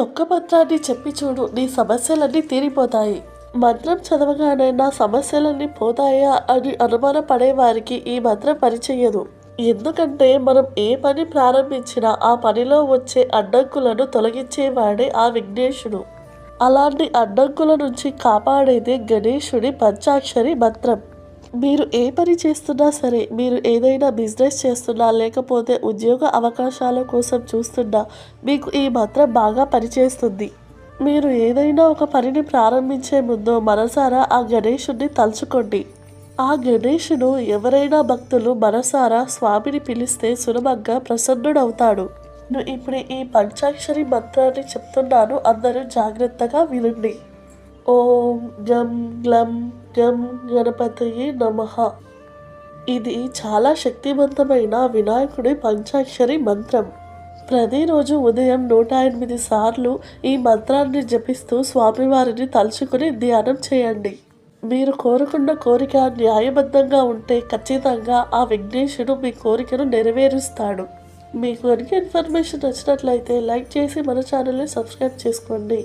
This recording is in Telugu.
ఒక్క మంత్రాన్ని చెప్పి చూడు, నీ సమస్యలన్నీ తీరిపోతాయి. మంత్రం చదవగానే నా సమస్యలన్నీ పోతాయా అని అనుమానపడే వారికి ఈ మంత్రం పనిచేయదు. ఎందుకంటే మనం ఏ పని ప్రారంభించినా ఆ పనిలో వచ్చే అడ్డంకులను తొలగించేవాడే ఆ విఘ్నేశుడు. అలాంటి అడ్డంకుల నుంచి కాపాడేదే గణేశుడి పంచాక్షరి మంత్రం. మీరు ఏ పని చేస్తున్నా సరే, మీరు ఏదైనా బిజినెస్ చేస్తున్నా, లేకపోతే ఉద్యోగ అవకాశాల కోసం చూస్తున్నా, మీకు ఈ మంత్రం బాగా పనిచేస్తుంది. మీరు ఏదైనా ఒక పనిని ప్రారంభించే ముందు మనసారా ఆ గణేశుడిని తలుచుకోండి. ఆ గణేశుడు ఎవరైనా భక్తులు మనసారా స్వామిని పిలిస్తే సులభంగా ప్రసన్నుడవుతాడు. నేను ఇప్పుడు ఈ పంచాక్షరి మంత్రాన్ని చెప్తున్నాను, అందరూ జాగ్రత్తగా వినండి. ఓం గం గ్లం గం గణపతయే నమః. ఇది చాలా శక్తివంతమైన వినాయకుడి పంచాక్షరి మంత్రం. ప్రతిరోజు ఉదయం 108 సార్లు ఈ మంత్రాన్ని జపిస్తూ స్వామివారిని తలుచుకుని ధ్యానం చేయండి. మీరు కోరుకున్న కోరిక న్యాయబద్ధంగా ఉంటే ఖచ్చితంగా ఆ విఘ్నేశుడు మీ కోరికను నెరవేరుస్తాడు. మీకు కనుక ఇన్ఫర్మేషన్ నచ్చినట్లయితే లైక్ చేసి మన ఛానల్ని సబ్స్క్రైబ్ చేసుకోండి.